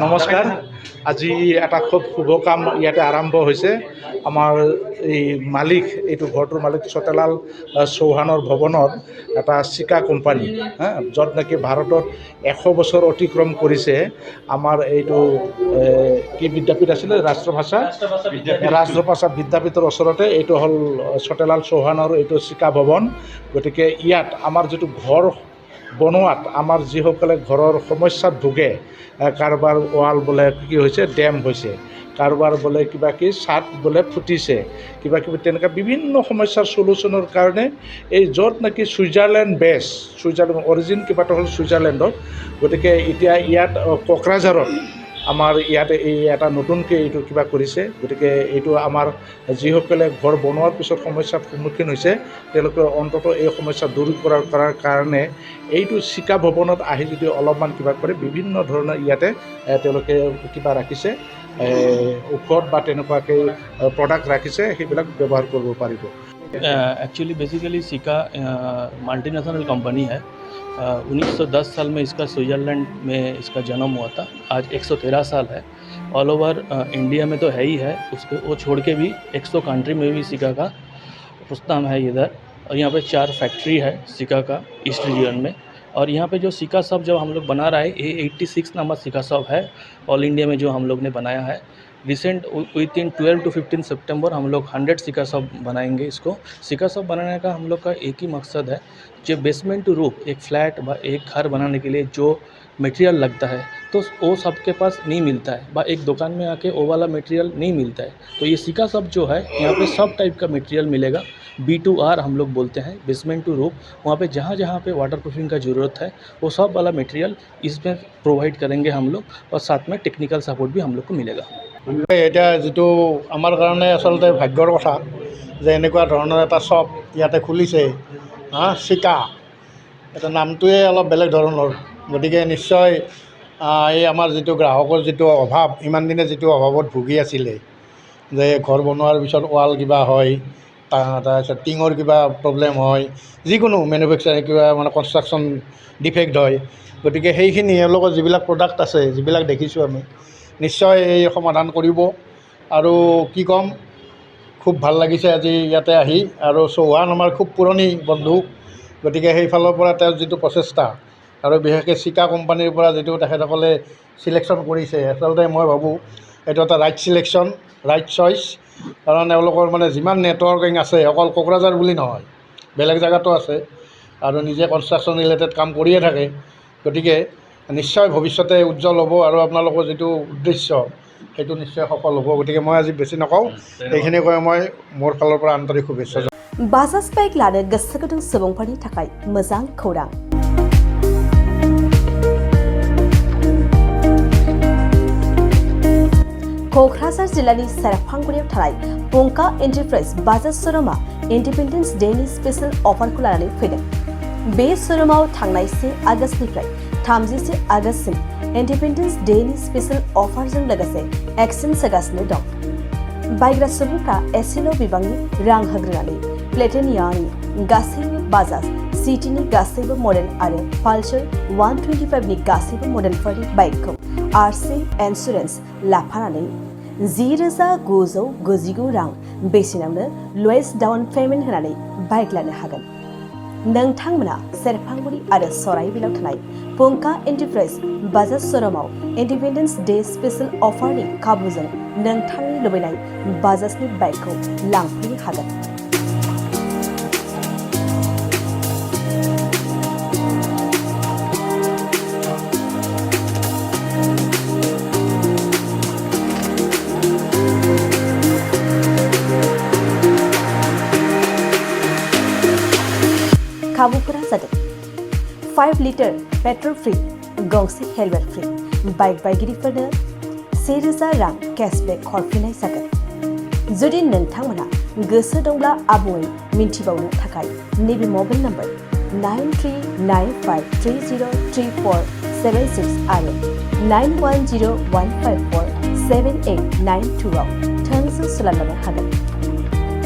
নমস্কাৰ। আজি এটা খুব শুভ কাম ইয়াতে আৰম্ভ হৈছে। আমাৰ এই মালিক, এইটো ঘৰটোৰ মালিক সত্যলাল চৌহানৰ ভৱনত এটা চিকা কোম্পানী, য'ত নেকি ভাৰতত 100 বছৰ অতিক্ৰম কৰিছে। আমাৰ এইটো কি বিদ্যাপীঠ আছিলে, ৰাষ্ট্ৰভাষা বিদ্যাপীঠৰ ওচৰতে এইটো হ'ল সত্যলাল চৌহানৰ এইটো চিকা ভৱন। গতিকে ইয়াত আমাৰ যিটো ঘৰ বনোৱাত আমাৰ যিসকলে ঘৰৰ সমস্যাত ভোগে, কাৰোবাৰ ৱাল বোলে কি হৈছে, ডেম হৈছে, কাৰোবাৰ বোলে কিবা কি ছাদ বোলে ফুটিছে, কিবা কিবি তেনেকুৱা বিভিন্ন সমস্যাৰ চলুশ্যনৰ কাৰণে এই য'ত নেকি ছুইজাৰলেণ্ড বেছ, ছুইজাৰলেণ্ড অৰিজিন কিবাটো হ'ল ছুইজাৰলেণ্ডত। গতিকে এতিয়া ইয়াত কোকৰাঝাৰত আমাৰ ইয়াতে এই এটা নতুনকৈ এইটো কিবা কৰিছে। গতিকে এইটো আমাৰ যিসকলে ঘৰ বনোৱাৰ পিছত সমস্যাৰ সন্মুখীন হৈছে, তেওঁলোকে অন্ততঃ এই সমস্যা দূৰ কৰাৰ কাৰণে এইটো চিকা ভৱনত আহি যদি অলপমান কিবা কৰে, বিভিন্ন ধৰণৰ ইয়াতে তেওঁলোকে কিবা ৰাখিছে, ঔষধ বা তেনেকুৱাকৈ প্ৰডাক্ট ৰাখিছে, সেইবিলাক ব্যৱহাৰ কৰিব পাৰিব। एक्चुअली बेसिकली सिका मल्टीनेशनल कंपनी है। 1910 साल में इसका स्विट्ज़रलैंड में इसका जन्म हुआ था। आज 113 साल है। ऑल ओवर इंडिया में तो है ही है, उसके वो छोड़ के भी 100 कंट्री में भी सिका का पुस्ताम है इधर। और यहाँ पे 4 फैक्ट्री है सिका का ईस्ट रीजन में। और यहाँ पे जो सिका शॉप जब हम लोग बना रहा है, ये 86 नंबर सिका शॉप है ऑल इंडिया में जो हम लोग ने बनाया है। रिसेंट विद इन 12 to 15 सितंबर हम लोग 100 सिका शॉप बनाएंगे। इसको सिका शॉप बनाने का हम लोग का एक ही मकसद है, जो बेसमेंट टू रूफ एक फ्लैट व एक घर बनाने के लिए जो मटेरियल लगता है, तो वो सबके पास नहीं मिलता है, बा एक दुकान में आके वो वाला मटेरियल नहीं मिलता है। तो ये सिका शॉप जो है, यहाँ पे सब टाइप का मटेरियल मिलेगा। B2R हम लोग बोलते हैं, बेसमेंट टू रूफ। वहाँ पे जहाँ जहाँ पे वाटर प्रूफिंग का ज़रूरत है, वो सब वाला मटेरियल इसमें प्रोवाइड करेंगे हम लोग, और साथ में टेक्निकल सपोर्ट भी हम लोग को मिलेगा। এতিয়া যিটো আমাৰ কাৰণে আচলতে ভাগ্যৰ কথা যে এনেকুৱা ধৰণৰ এটা শ্বপ ইয়াতে খুলিছে, চিকা, এটা নামটোৱে অলপ বেলেগ ধৰণৰ। গতিকে নিশ্চয় এই আমাৰ যিটো গ্ৰাহকৰ যিটো অভাৱ, ইমান দিনে যিটো অভাৱত ভুগি আছিলে, যে ঘৰ বনোৱাৰ পিছত ৱাল কিবা হয়, তাৰপিছত টিঙৰ কিবা প্ৰব্লেম হয়, যিকোনো মেনুফেকচাৰিং কিবা মানে কনষ্ট্ৰাকশ্যন ডিফেক্ট হয়, গতিকে সেইখিনি এওঁলোকৰ যিবিলাক প্ৰডাক্ট আছে, যিবিলাক দেখিছোঁ আমি, নিশ্চয় এই সমাধান কৰিব। আৰু কি ক'ম, খুব ভাল লাগিছে আজি ইয়াতে আহি। আৰু চৌহান আমাৰ খুব পুৰণি বন্ধু, গতিকে সেইফালৰ পৰা তেওঁৰ যিটো প্ৰচেষ্টা, আৰু বিশেষকৈ চিকা কোম্পানীৰ পৰা যিটো তেখেতসকলে চিলেকশ্যন কৰিছে, আচলতে মই ভাবোঁ এইটো এটা ৰাইট চিলেকশ্যন, ৰাইট চইচ। কাৰণ এওঁলোকৰ মানে যিমান নেটৱৰ্কিং আছে, অকল কোকৰাঝাৰ বুলি নহয়, বেলেগ জেগাতো আছে, আৰু নিজে কনষ্ট্ৰাকশ্যন ৰিলেটেড কাম কৰিয়ে থাকে। গতিকে নিশ্চয় ভৱিষ্যতে উজ্জ্বল হ'ব, আৰু আপোনালোকৰ যিটো উদ্দেশ্য সেইটো নিশ্চয় সফল হ'ব। গতিকে মই আজি বেছি নকওঁ, এইখিনি কৈ মই মোৰ ফালৰ পৰা আন্তৰিক শুভেচ্ছা। बाजाज बाइक लानो गोसो गुदुं सुबुंफोरनि थाखाय मोजां खौरां। क'क्राझार जिल्लानि सेरफांगुरियाव थानाय Panka enterprise Bajaj श'रुमआ independence डेनि special अफारखौ लानानै फैदों। बे श'रुमाव थांनाय 1 आगस्तनिफ्राय 30 आगस्तसिम इन्डिपेन्डेन्स डेनि स्पेशल अफारजों लोगोसे एक्सचेन्ज होगासिनो दं। बायग्रा सुबुंफ्रा एसेल' बिबांनि रां होग्रोनानै प्लेटिनियानि गासैबो बाजाज सिटीनि गासैबो मडेल आरो पालसार 125नि गासैबो मडेलफोरनि बाइकखौ आरसि इन्सुरेन्स लाफानानै 10,999 रां बेसेनावनो लवेस्ट डाउन पेमेन्ट होनानै बाइक लानो हागोन। नोंथांमोना सेरफांगुरि आरो सराइबिलाव थानाय पंका एन्टारप्राइज बाजाज श'रुमाव इन्डिपेन्डेन्स डे स्पेशल अफारनि खाबुजों नोंथांनि लुबैनाय बाजाजनि बाइकखौ लांफैनो हागोन। खाबुफोरा जादों 5 लिटार पेट्रल फ्री, गंसे हेलमेट फ्री, बाइक बायगिरिफोरनो 1,000 रां केशबेक हरफिननाय जागोन। जुदि नोंथांमोना गोसो दंब्ला आबुङै मिन्थिबावनो थाखाय नैबे मबाइल नम्बर 9395303476 आरो 9101547892 आव थोंजों सोलायनो हागोन।